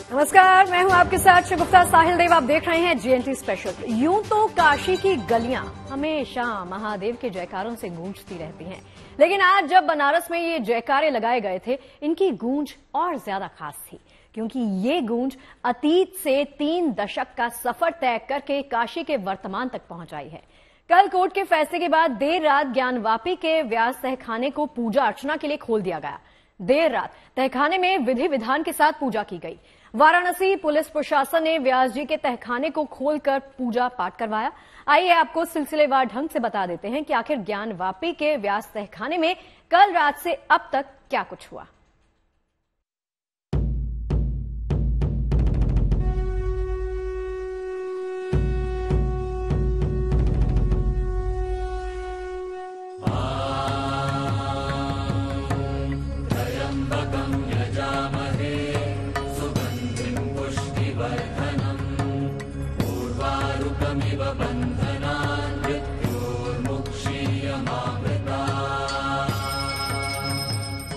नमस्कार, मैं हूं आपके साथ शगुफ्ता साहिल देव। आप देख रहे हैं जीएनटी स्पेशल। यूं तो काशी की गलियां हमेशा महादेव के जयकारों से गूंजती रहती हैं, लेकिन आज जब बनारस में ये जयकारे लगाए गए थे, इनकी गूंज और ज्यादा खास थी, क्योंकि ये गूंज अतीत से 3 दशक का सफर तय करके काशी के वर्तमान तक पहुंच आई है। कल कोर्ट के फैसले के बाद देर रात ज्ञानवापी के व्यास तहखाने को पूजा अर्चना के लिए खोल दिया गया। देर रात तहखाने में विधि विधान के साथ पूजा की गई। वाराणसी पुलिस प्रशासन ने व्यास जी के तहखाने को खोलकर पूजा पाठ करवाया। आइए आपको सिलसिलेवार ढंग से बता देते हैं कि आखिर ज्ञानवापी के व्यास तहखाने में कल रात से अब तक क्या कुछ हुआ।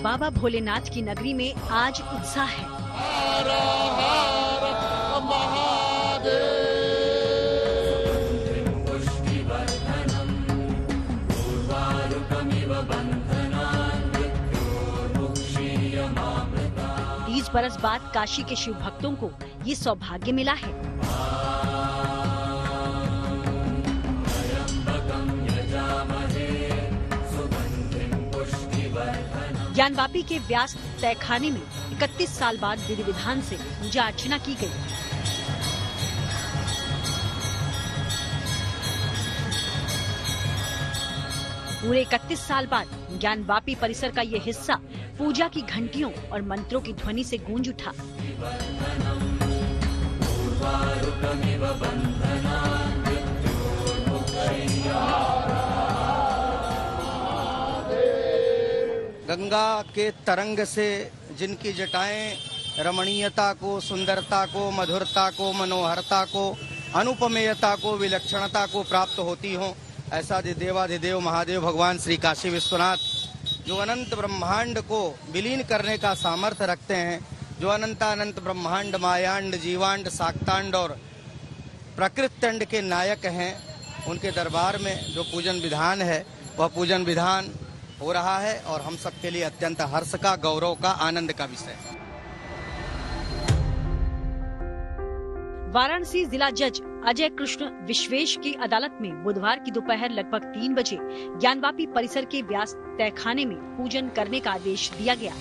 बाबा भोलेनाथ की नगरी में आज उत्साह है। तीस बरस बाद काशी के शिव भक्तों को ये सौभाग्य मिला है। ज्ञानवापी के व्यास तहखाने में 31 साल बाद विधि विधान से पूजा अर्चना की गई। पूरे 31 साल बाद ज्ञानवापी परिसर का ये हिस्सा पूजा की घंटियों और मंत्रों की ध्वनि से गूंज उठा। गंगा के तरंग से जिनकी जटाएं रमणीयता को, सुंदरता को, मधुरता को, मनोहरता को, अनुपमेयता को, विलक्षणता को प्राप्त होती हों, ऐसा देवाधिदेव महादेव भगवान श्री काशी विश्वनाथ जो अनंत ब्रह्मांड को विलीन करने का सामर्थ्य रखते हैं, जो अनंतानंत ब्रह्मांड, मायांड, जीवांड, शाक्तांड और प्रकृतंड के नायक हैं, उनके दरबार में जो पूजन विधान है वह पूजन विधान हो रहा है और हम सबके लिए अत्यंत हर्ष का, गौरव का, आनंद का विषय है। वाराणसी जिला जज अजय कृष्ण विश्वेश की अदालत में बुधवार की दोपहर लगभग 3 बजे ज्ञानवापी परिसर के व्यास तहखाने में पूजन करने का आदेश दिया गया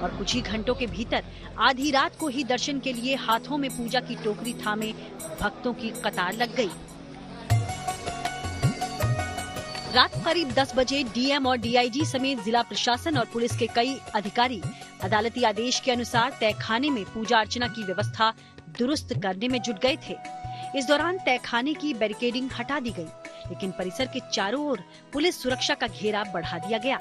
और कुछ ही घंटों के भीतर आधी रात को ही दर्शन के लिए हाथों में पूजा की टोकरी थामे भक्तों की कतार लग गई। रात करीब 10 बजे डीएम और डीआईजी समेत जिला प्रशासन और पुलिस के कई अधिकारी अदालती आदेश के अनुसार तहखाने में पूजा अर्चना की व्यवस्था दुरुस्त करने में जुट गए थे। इस दौरान तहखाने की बैरिकेडिंग हटा दी गई, लेकिन परिसर के चारों ओर पुलिस सुरक्षा का घेरा बढ़ा दिया गया।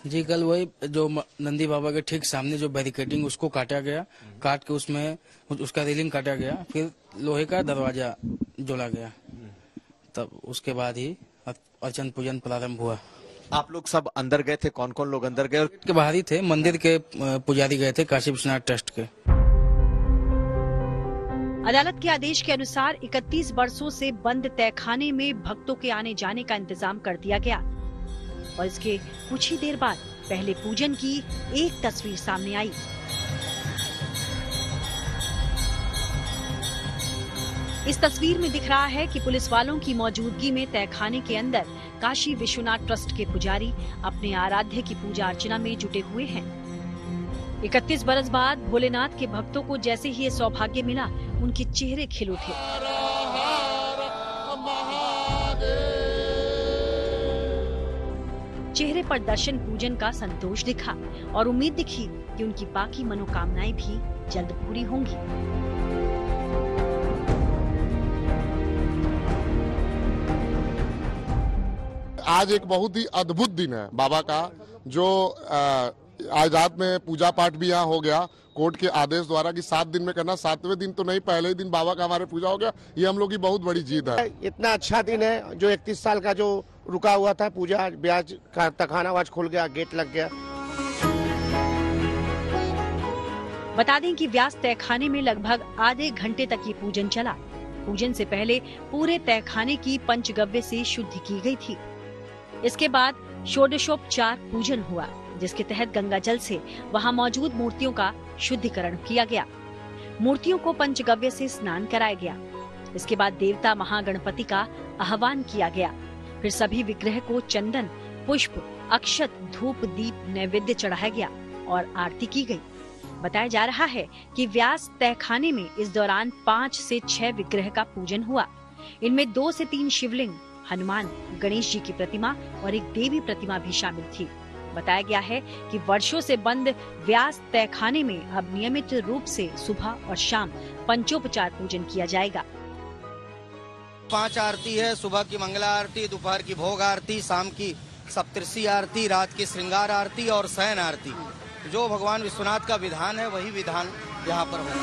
जी, कल वही जो नंदी बाबा के ठीक सामने जो बैरिकेडिंग उसको काटा गया, काट के उसमें उसका रेलिंग काटा गया, फिर लोहे का दरवाजा जोड़ा गया, तब उसके बाद ही अर्चन पूजन प्रारंभ हुआ। आप लोग सब अंदर गए थे? कौन कौन लोग अंदर गए? के बाहर ही थे, मंदिर के पुजारी गए थे, काशी विश्वनाथ ट्रस्ट के। अदालत के आदेश के अनुसार 31 वर्षों से बंद तहखाने में भक्तों के आने जाने का इंतजाम कर दिया गया और इसके कुछ ही देर बाद पहले पूजन की एक तस्वीर सामने आई। इस तस्वीर में दिख रहा है कि पुलिस वालों की मौजूदगी में तहखाने के अंदर काशी विश्वनाथ ट्रस्ट के पुजारी अपने आराध्य की पूजा अर्चना में जुटे हुए हैं। 31 बरस बाद भोलेनाथ के भक्तों को जैसे ही ये सौभाग्य मिला, उनके चेहरे खिल उठे। चेहरे पर दर्शन पूजन का संतोष दिखा और उम्मीद दिखी कि उनकी बाकी मनोकामनाएं भी जल्द पूरी होंगी। आज एक बहुत ही अद्भुत दिन है बाबा का, जो आज रात में पूजा पाठ भी यहाँ हो गया कोर्ट के आदेश द्वारा कि 7 दिन में करना। 7वें दिन तो नहीं, पहले ही दिन बाबा का हमारे पूजा हो गया। ये हम लोग की बहुत बड़ी जीत है। इतना अच्छा दिन है, जो 31 साल का जो रुका हुआ था पूजा, ब्याज का तखाना आज खुल गया, गेट लग गया। बता दें कि व्यास तहखाने में लगभग आधे घंटे तक ये पूजन चला। पूजन से पहले पूरे तहखाने की पंचगव्य से शुद्धि की गई थी। इसके बाद षोडशोपचार पूजन हुआ, जिसके तहत गंगा जल से वहां मौजूद मूर्तियों का शुद्धिकरण किया गया। मूर्तियों को पंचगव्य से स्नान कराया गया। इसके बाद देवता महागणपति का आह्वान किया गया। फिर सभी विग्रह को चंदन, पुष्प, अक्षत, धूप, दीप, नैवेद्य चढ़ाया गया और आरती की गई। बताया जा रहा है कि व्यास तहखाने में इस दौरान 5 से 6 विग्रह का पूजन हुआ। इनमें 2 से 3 शिवलिंग, हनुमान, गणेश जी की प्रतिमा और एक देवी प्रतिमा भी शामिल थी। बताया गया है कि वर्षों से बंद व्यास तहखाने में अब नियमित रूप से सुबह और शाम पंचोपचार पूजन किया जाएगा। 5 आरती है, सुबह की मंगला आरती, दोपहर की भोग आरती, शाम की सप्तऋषि आरती, रात की श्रृंगार आरती और शयन आरती। जो भगवान विश्वनाथ का विधान है वही विधान यहाँ पर होगा।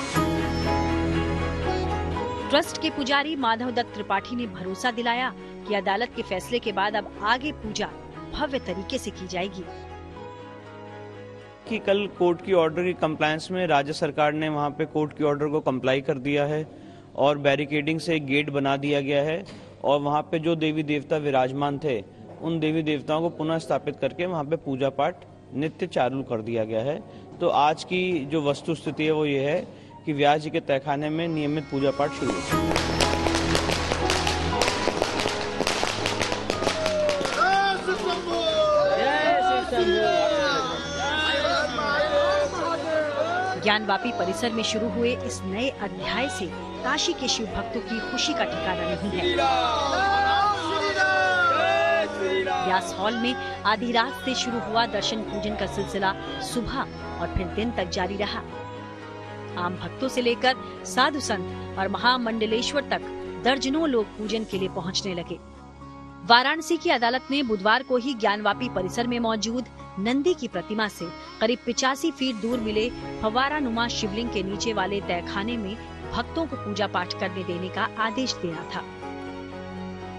ट्रस्ट के पुजारी माधव दत्त त्रिपाठी ने भरोसा दिलाया कि अदालत के फैसले के बाद अब आगे पूजा भव्य तरीके से की जाएगी। कि कल कोर्ट की ऑर्डर की कंप्लायंस में राज्य सरकार ने वहां पे कोर्ट की ऑर्डर को कंप्लाई कर दिया है और बैरिकेडिंग से एक गेट बना दिया गया है और वहां पे जो देवी देवता विराजमान थे उन देवी देवताओं को पुनः स्थापित करके वहां पे पूजा पाठ नित्य चालू कर दिया गया है। तो आज की जो वस्तु स्थिति है वो ये है कि व्यास जी के तहखाने में नियमित पूजा पाठ शुरू है। ज्ञानवापी परिसर में शुरू हुए इस नए अध्याय से काशी के शिव भक्तों की खुशी का ठिकाना नहीं है। व्यास हॉल में आधी रात से शुरू हुआ दर्शन पूजन का सिलसिला सुबह और फिर दिन तक जारी रहा। आम भक्तों से लेकर साधु संत और महामंडलेश्वर तक दर्जनों लोग पूजन के लिए पहुंचने लगे। वाराणसी की अदालत ने बुधवार को ही ज्ञानवापी परिसर में मौजूद नंदी की प्रतिमा से करीब 85 फीट दूर मिले फवारा नुमा शिवलिंग के नीचे वाले तहखाने में भक्तों को पूजा पाठ करने देने का आदेश दिया था।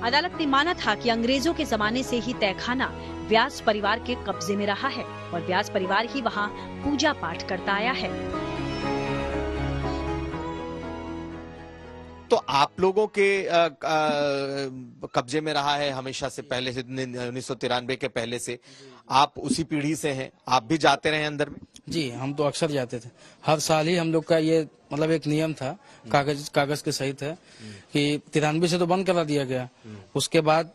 अदालत ने माना था कि अंग्रेजों के जमाने से ही तहखाना व्यास परिवार के कब्जे में रहा है और व्यास परिवार ही वहां पूजा पाठ करता आया है। तो आप लोगों के कब्जे में रहा है हमेशा से, पहले से 1993 के पहले से आप उसी पीढ़ी से हैं, आप भी जाते रहे अंदर में? जी, हम तो अक्सर जाते थे। हर साल ही हम लोग का ये मतलब एक नियम था, कागज के सहित है कि 93 से तो बंद करा दिया गया। उसके बाद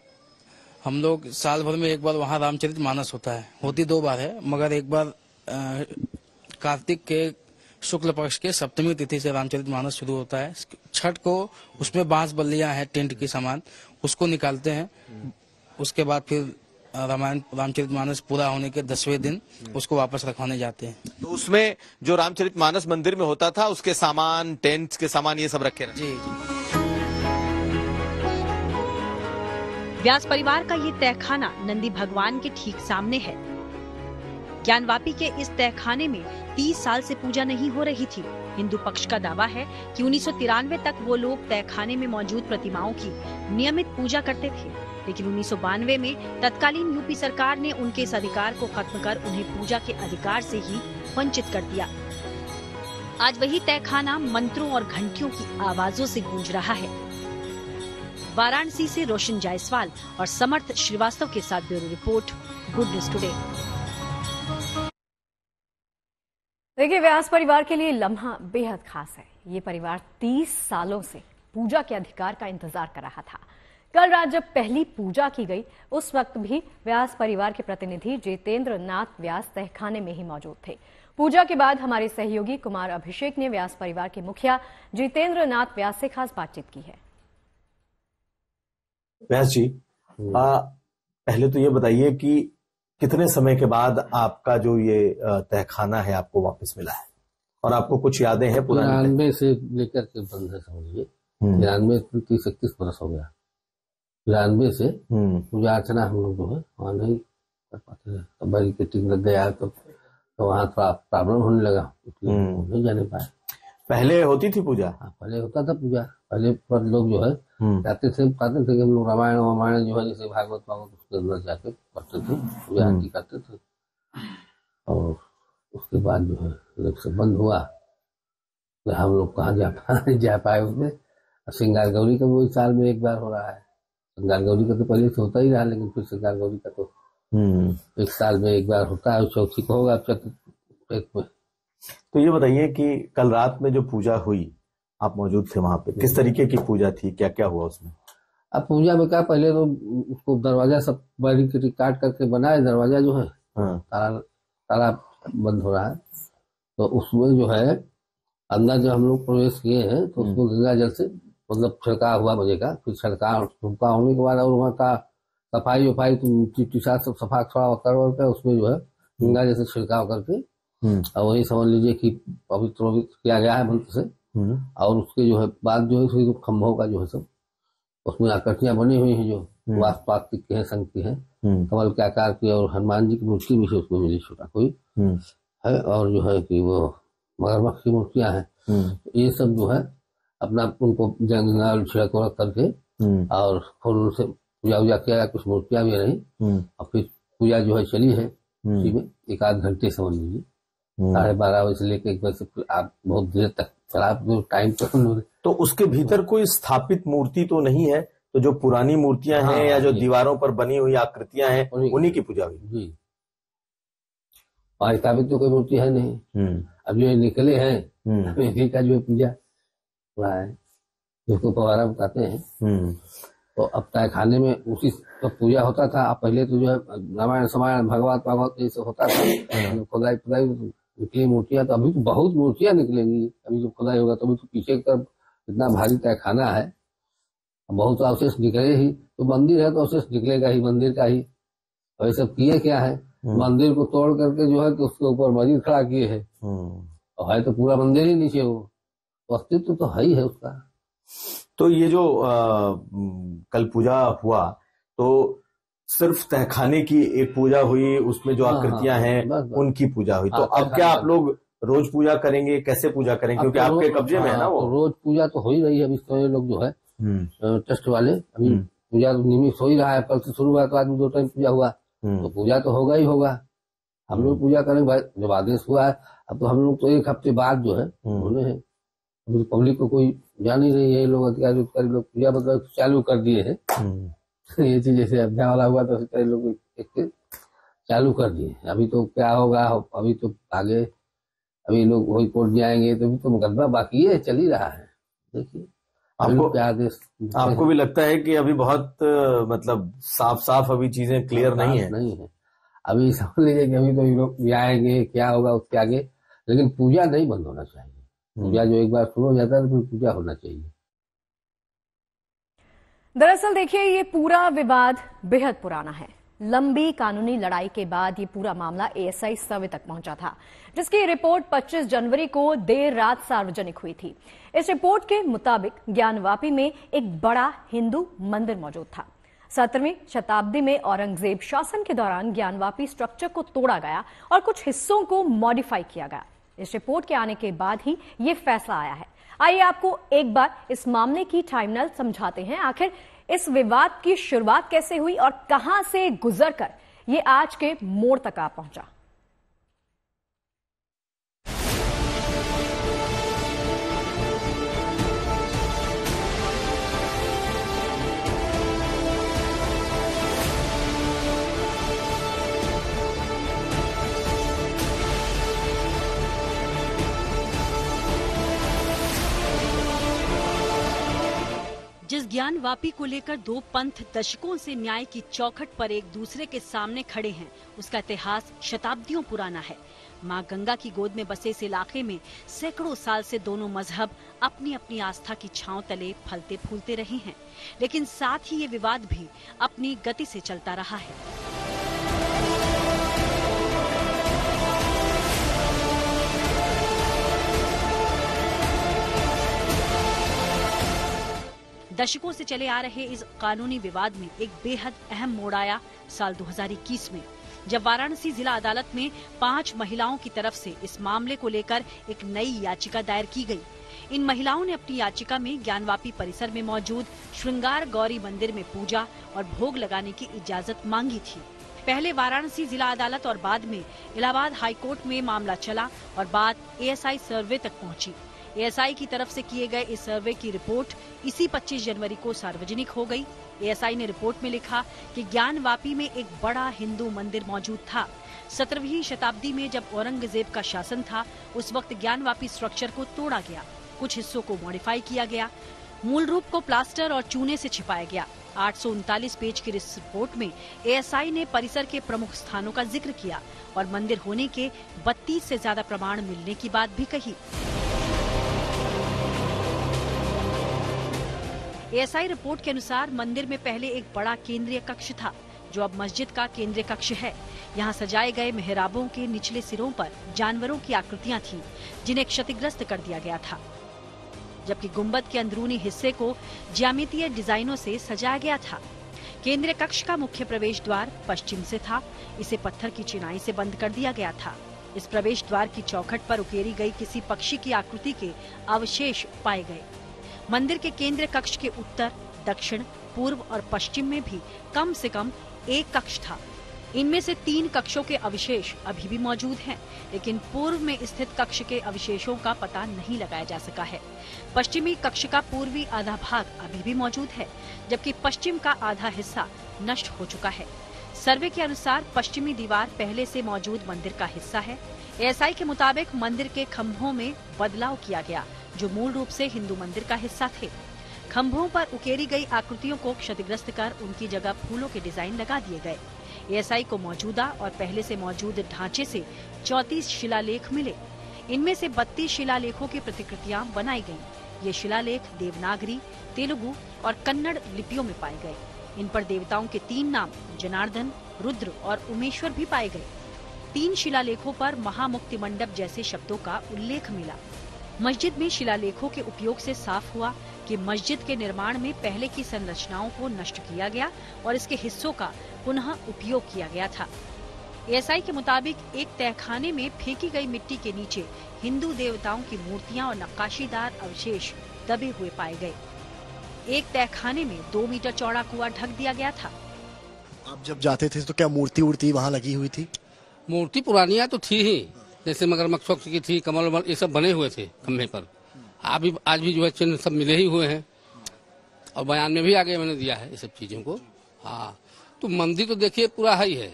हम लोग साल भर में एक बार वहाँ रामचरितमानस होता है, होती 2 बार है, मगर एक बार कार्तिक के शुक्ल पक्ष के सप्तमी तिथि से रामचरितमानस शुरू होता है। छठ को उसमें बांस बल्लियां हैं, टेंट की सामान, उसको निकालते हैं। उसके बाद फिर रामचरितमानस पूरा होने के 10वें दिन उसको वापस रखवाने जाते हैं। तो उसमें जो रामचरितमानस मंदिर में होता था उसके सामान, टेंट के सामान, ये सब रखे रहते? जी। व्यास परिवार का ये तहखाना नंदी भगवान के ठीक सामने है। ज्ञानवापी के इस तहखाने में 30 साल से पूजा नहीं हो रही थी। हिंदू पक्ष का दावा है कि 1993 तक वो लोग तहखाने में मौजूद प्रतिमाओं की नियमित पूजा करते थे, लेकिन 1992 में तत्कालीन यूपी सरकार ने उनके इस अधिकार को खत्म कर उन्हें पूजा के अधिकार से ही वंचित कर दिया। आज वही तहखाना मंत्रों और घंटियों की आवाजों से गूंज रहा है। वाराणसी से रोशन जायसवाल और समर्थ श्रीवास्तव के साथ bureau report, good news today. देखिए, व्यास परिवार के लिए लम्हा बेहद खास है। ये परिवार 30 सालों से पूजा के अधिकार का इंतजार कर रहा था। कल रात जब पहली पूजा की गई, उस वक्त भी व्यास परिवार के प्रतिनिधि जितेंद्र नाथ व्यास तहखाने में ही मौजूद थे। पूजा के बाद हमारे सहयोगी कुमार अभिषेक ने व्यास परिवार के मुखिया जितेंद्र नाथ व्यास से खास बातचीत की है। व्यास जी, पहले तो ये बताइए कि कितने समय के बाद आपका जो ये तहखाना है आपको वापस मिला है और आपको कुछ यादें हैं पुरानी? 93 से लेकर के बंद है, समझिए 93 30-31 बरस हो गया। 93 से पूजा अर्चना हम लोग जो है वहाँ नहीं कर पाते थे। तो बैरिकेडिंग लग गया तो वहाँ थोड़ा प्रॉब्लम होने लगा, नहीं जाने पाए। पहले होती थी पूजा? हाँ, पहले होता था पूजा। पहले पर लोग जो है जाते थे, कहते थे कि हम लोग रामायण जो है जैसे भागवत उसके अंदर जाके पढ़ते थे, पूजा आरती करते थे। और उसके बाद जो है जब से बंद हुआ तो हम लोग कहाँ जा पाए उसमें। श्रृंगार गौरी का भी वही साल में एक बार हो रहा है। श्रृंगार गौरी का तो पहले से होता ही रहा, लेकिन फिर श्रृंगार गौरी का तो एक साल में एक बार होता है। चौथी को होगा चतुर्थ में। तो ये बताइए कि कल रात में जो पूजा हुई, आप मौजूद थे वहां पे, किस तरीके की पूजा थी, क्या क्या हुआ उसमें? अब पूजा में क्या, पहले तो उसको दरवाजा सब बैरिकेड काट करके बनाए, दरवाजा जो है ताला बंद हो रहा है, तो उसमें जो है अंदर जब हम लोग प्रवेश किए हैं तो उसको गंगा जल से मतलब छिड़काव हुआ मजे का। फिर छिड़काव होने के बाद और वहाँ का सफाई वफाई तो मिट्टी सब सफा करके उसमें जो है गंगा जल से छिड़काव करके और वही समझ लीजिए कि पवित्र किया गया है मंत्र से। और उसके जो है बाद जो है खंभों का जो है सब उसमें आकृतियां बनी हुई हैं, जो वास्तुपात की है, संघ की है, कमल के आकार की, और हनुमान जी की मूर्ति भी उसमें मिली छोटा कोई है, और जो है कि वो मगरमच्छ की मूर्तियां हैं। ये सब जो है अपना उनको जंगल छिड़क करके और फूल से पूजा वूजा किया, कुछ मूर्तियां भी रही और फिर पूजा जो है चली है उसी में 1 आध घंटे समझ लीजिए, 12:30 बजे से लेकर 1 बजे से आप बहुत देर तक टाइम तक। तो उसके भीतर कोई स्थापित मूर्ति तो नहीं है? तो जो पुरानी मूर्तियां हैं या जो दीवारों पर बनी हुई आकृतियां हैं उन्हीं की पूजा हुई जी। और स्थापित तो कोई मूर्ति है नहीं। अब जो निकले हैं इसी का जो पूजा हुआ है, जिसको पवारा बताते हैं। तो अब तय खाने में उसी तो पूजा होता था। अब पहले तो जो है रामायण समायण भागवत ये सब होता था, खुदाई निकली मूर्तियां। तो अभी तो बहुत मूर्तियां निकलेंगी, अभी जो खुदाई होगा तो अभी तो पीछे का इतना भारी तय खाना है, बहुत अवशेष निकले ही। तो मंदिर है तो अवशेष निकलेगा ही मंदिर का ही। और ये सब किए क्या है, मंदिर को तोड़ करके जो है कि उसके ऊपर मस्जिद खड़ा किए है, और है तो पूरा मंदिर ही नीचे, वो अस्तित्व तो है ही है उसका। तो ये जो कल पूजा हुआ तो सिर्फ तहखाने की एक पूजा हुई, उसमें जो आकृतियां हैं उनकी पूजा हुई। तो अब क्या आप लोग रोज पूजा करेंगे, कैसे पूजा करेंगे, क्योंकि आपके कब्जे में है ना वो? रोज पूजा तो हो ही रही है। अभी तो ये लोग जो है ट्रस्ट वाले अभी पूजा तो नियमित हो ही रहा है। कल से शुरू हुआ तो आज 2 टाइम पूजा हुआ, तो पूजा तो होगा ही होगा। हम लोग पूजा करेंगे भाई, जब आदेश हुआ है। अब तो हम लोग तो 1 हफ्ते बाद जो है होने हैं। अभी पब्लिक को कोई जान ही नहीं है, लोग अधिकारी लोग पूजा मतलब चालू कर दिए हैं। ये चीज जैसे अध्याय वाला हुआ तो कई लोग एक चालू कर दिए। अभी तो क्या होगा, अभी तो आगे अभी लोग वही कोर्ट जाएंगे, तो अभी तो मुकदमा बाकी है, चल ही रहा है। देखिए आपको क्या आदेश, आपको भी लगता है कि अभी बहुत मतलब साफ अभी चीजें क्लियर नहीं है? अभी समझ लीजिए कि अभी तो लोग आएंगे, क्या होगा उसके आगे, लेकिन पूजा नहीं बंद होना चाहिए। पूजा जो एक बार शुरू हो जाता है तो फिर पूजा होना चाहिए। दरअसल देखिए, ये पूरा विवाद बेहद पुराना है। लंबी कानूनी लड़ाई के बाद ये पूरा मामला एएसआई सर्वे तक पहुंचा था, जिसकी रिपोर्ट 25 जनवरी को देर रात सार्वजनिक हुई थी। इस रिपोर्ट के मुताबिक ज्ञानवापी में एक बड़ा हिंदू मंदिर मौजूद था। 17वीं शताब्दी में औरंगजेब शासन के दौरान ज्ञानवापी स्ट्रक्चर को तोड़ा गया और कुछ हिस्सों को मॉडिफाई किया गया। इस रिपोर्ट के आने के बाद ही ये फैसला आया है। आइए आपको एक बार इस मामले की टाइमलाइन समझाते हैं। आखिर इस विवाद की शुरुआत कैसे हुई और कहां से गुजरकर ये आज के मोड़ तक आ पहुंचा। जिस ज्ञानवापी को लेकर 2 पंथ दशकों से न्याय की चौखट पर एक दूसरे के सामने खड़े हैं, उसका इतिहास शताब्दियों पुराना है। मां गंगा की गोद में बसे इस इलाके में सैकड़ों साल से दोनों मजहब अपनी अपनी आस्था की छांव तले फलते फूलते रहे हैं, लेकिन साथ ही ये विवाद भी अपनी गति से चलता रहा है। दशकों से चले आ रहे इस कानूनी विवाद में एक बेहद अहम मोड़ आया साल 2021 में, जब वाराणसी जिला अदालत में 5 महिलाओं की तरफ से इस मामले को लेकर एक नई याचिका दायर की गई। इन महिलाओं ने अपनी याचिका में ज्ञानवापी परिसर में मौजूद श्रृंगार गौरी मंदिर में पूजा और भोग लगाने की इजाजत मांगी थी। पहले वाराणसी जिला अदालत और बाद में इलाहाबाद हाईकोर्ट में मामला चला और बात एएसआई सर्वे तक पहुंची। एएसआई की तरफ से किए गए इस सर्वे की रिपोर्ट इसी 25 जनवरी को सार्वजनिक हो गई। एएसआई ने रिपोर्ट में लिखा कि ज्ञानवापी में एक बड़ा हिंदू मंदिर मौजूद था। 17वीं शताब्दी में जब औरंगजेब का शासन था, उस वक्त ज्ञानवापी स्ट्रक्चर को तोड़ा गया, कुछ हिस्सों को मॉडिफाई किया गया, मूल रूप को प्लास्टर और चूने से छिपाया गया। 839 पेज की इस रिपोर्ट में एएसआई ने परिसर के प्रमुख स्थानों का जिक्र किया और मंदिर होने के 32 से ज्यादा प्रमाण मिलने की बात भी कही। एएसआई रिपोर्ट के अनुसार मंदिर में पहले एक बड़ा केंद्रीय कक्ष था, जो अब मस्जिद का केंद्रीय कक्ष है। यहाँ सजाए गए मेहराबों के निचले सिरों पर जानवरों की आकृतियां थीं, जिन्हें क्षतिग्रस्त कर दिया गया था, जबकि गुंबद के अंदरूनी हिस्से को ज्यामितीय डिजाइनों से सजाया गया था। केंद्रीय कक्ष का मुख्य प्रवेश द्वार पश्चिम से था। इसे पत्थर की चिनाई से बंद कर दिया गया था। इस प्रवेश द्वार की चौखट पर उकेरी गई किसी पक्षी की आकृति के अवशेष पाए गए। मंदिर के केंद्रीय कक्ष के उत्तर, दक्षिण, पूर्व और पश्चिम में भी कम से कम एक कक्ष था। इनमें से 3 कक्षों के अवशेष अभी भी मौजूद हैं, लेकिन पूर्व में स्थित कक्ष के अवशेषों का पता नहीं लगाया जा सका है। पश्चिमी कक्ष का पूर्वी आधा भाग अभी भी मौजूद है, जबकि पश्चिम का आधा हिस्सा नष्ट हो चुका है। सर्वे के अनुसार पश्चिमी दीवार पहले से मौजूद मंदिर का हिस्सा है। एएसआई के मुताबिक मंदिर के खंभों में बदलाव किया गया, जो मूल रूप से हिंदू मंदिर का हिस्सा थे। खंभों पर उकेरी गई आकृतियों को क्षतिग्रस्त कर उनकी जगह फूलों के डिजाइन लगा दिए गए। एएसआई को मौजूदा और पहले से मौजूद ढांचे से 34 शिलालेख मिले। इनमें से 32 शिलालेखों की प्रतिकृतियां बनाई गईं। ये शिलालेख देवनागरी, तेलुगु और कन्नड़ लिपियों में पाए गए। इन पर देवताओं के 3 नाम जनार्दन, रुद्र और उमेश्वर भी पाए गए। 3 शिलालेखों पर महामुक्ति मंडप जैसे शब्दों का उल्लेख मिला। मस्जिद में शिलालेखों के उपयोग से साफ हुआ कि मस्जिद के निर्माण में पहले की संरचनाओं को नष्ट किया गया और इसके हिस्सों का पुनः उपयोग किया गया था। एएसआई के मुताबिक एक तहखाने में फेंकी गई मिट्टी के नीचे हिंदू देवताओं की मूर्तियां और नक्काशीदार अवशेष दबे हुए पाए गए। एक तहखाने में 2 मीटर चौड़ा कुआं ढक दिया गया था। आप जब जाते थे तो क्या मूर्ति वहाँ लगी हुई थी? मूर्ति पुरानियां तो थी ही, जैसे मगरमच्छ की थी, कमल ये सब बने हुए थे खम्भे पर। आज भी जो है चिन्ह सब मिले ही हुए हैं और बयान में भी आगे मैंने दिया है ये सब चीजों को। हाँ, तो मंदिर तो देखिए पूरा ही है,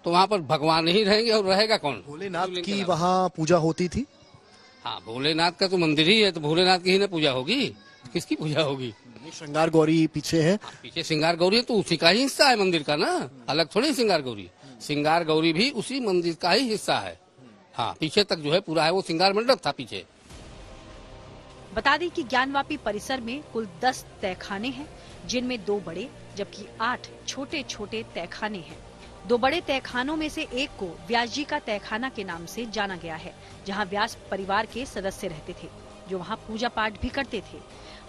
तो वहाँ पर भगवान ही रहेंगे और रहेगा कौन? भोलेनाथ की वहाँ पूजा होती थी। हाँ, भोलेनाथ का तो मंदिर ही है, तो भोलेनाथ की ही ना पूजा होगी, किसकी पूजा होगी? श्रृंगार गौरी पीछे है। पीछे श्रृंगार गौरी है, तो उसी का ही हिस्सा है मंदिर का ना, अलग थोड़ी श्रृंगार गौरी। श्रृंगार गौरी भी उसी मंदिर का ही हिस्सा है। हाँ, पीछे तक जो है पूरा है वो श्रृंगार मंडप था पीछे। बता दें कि ज्ञानवापी परिसर में कुल 10 तहखाने हैं, जिनमें 2 बड़े जबकि 8 छोटे छोटे तहखाने हैं। 2 बड़े तहखानों में से एक को व्यास जी का तहखाना के नाम से जाना गया है, जहां व्यास परिवार के सदस्य रहते थे, जो वहां पूजा पाठ भी करते थे।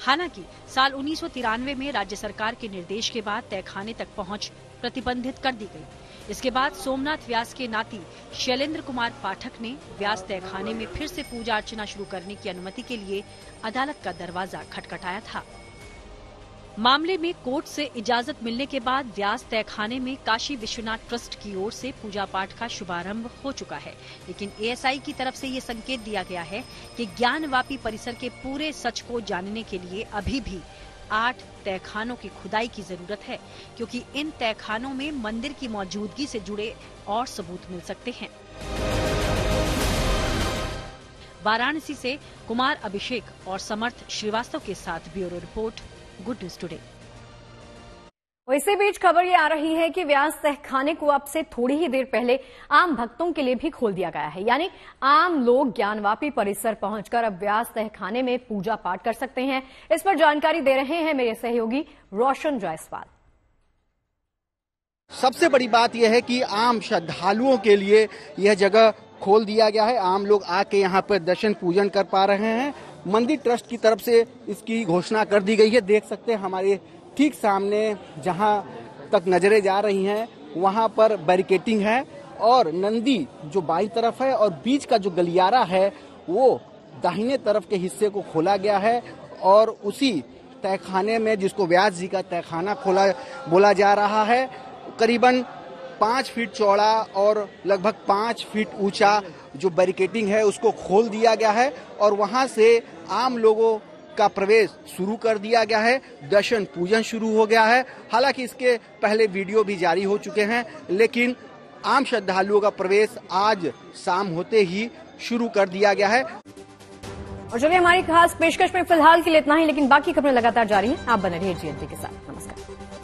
हालांकि साल 1993 में राज्य सरकार के निर्देश के बाद तहखाने तक पहुंच प्रतिबंधित कर दी गई। इसके बाद सोमनाथ व्यास के नाती शैलेंद्र कुमार पाठक ने व्यास तहखाने में फिर से पूजा अर्चना शुरू करने की अनुमति के लिए अदालत का दरवाजा खटखटाया था। मामले में कोर्ट से इजाजत मिलने के बाद व्यास तहखाने में काशी विश्वनाथ ट्रस्ट की ओर से पूजा पाठ का शुभारंभ हो चुका है, लेकिन एएसआई की तरफ से ये संकेत दिया गया है कि ज्ञानवापी परिसर के पूरे सच को जानने के लिए अभी भी 8 तहखानों की खुदाई की जरूरत है, क्योंकि इन तहखानों में मंदिर की मौजूदगी से जुड़े और सबूत मिल सकते हैं। वाराणसी से कुमार अभिषेक और समर्थ श्रीवास्तव के साथ bureau report, good news today. इसी बीच खबर ये आ रही है कि व्यास तहखाने को अब से थोड़ी ही देर पहले आम भक्तों के लिए भी खोल दिया गया है, यानी आम लोग ज्ञानवापी परिसर पहुंचकर अब व्यास तहखाने में पूजा पाठ कर सकते हैं। इस पर जानकारी दे रहे हैं मेरे सहयोगी रोशन जायसवाल। सबसे बड़ी बात यह है कि आम श्रद्धालुओं के लिए यह जगह खोल दिया गया है। आम लोग आके यहाँ पर दर्शन पूजन कर पा रहे हैं। मंदिर ट्रस्ट की तरफ से इसकी घोषणा कर दी गई है। देख सकते हैं हमारे ठीक सामने जहां तक नजरें जा रही हैं वहां पर बैरिकेटिंग है और नंदी जो बाईं तरफ है और बीच का जो गलियारा है वो दाहिने तरफ के हिस्से को खोला गया है और उसी तहखाने में, जिसको व्यास जी का तहखाना खोला बोला जा रहा है, करीबन 5 फीट चौड़ा और लगभग 5 फीट ऊंचा जो बैरिकेडिंग है उसको खोल दिया गया है और वहां से आम लोगों का प्रवेश शुरू कर दिया गया है। दर्शन पूजन शुरू हो गया है। हालांकि इसके पहले वीडियो भी जारी हो चुके हैं, लेकिन आम श्रद्धालुओं का प्रवेश आज शाम होते ही शुरू कर दिया गया है। और चलिए, हमारी खास पेशकश में फिलहाल के लिए इतना ही, लेकिन बाकी खबरें लगातार जारी हैं। आप बने रहिए GNT के साथ। नमस्कार।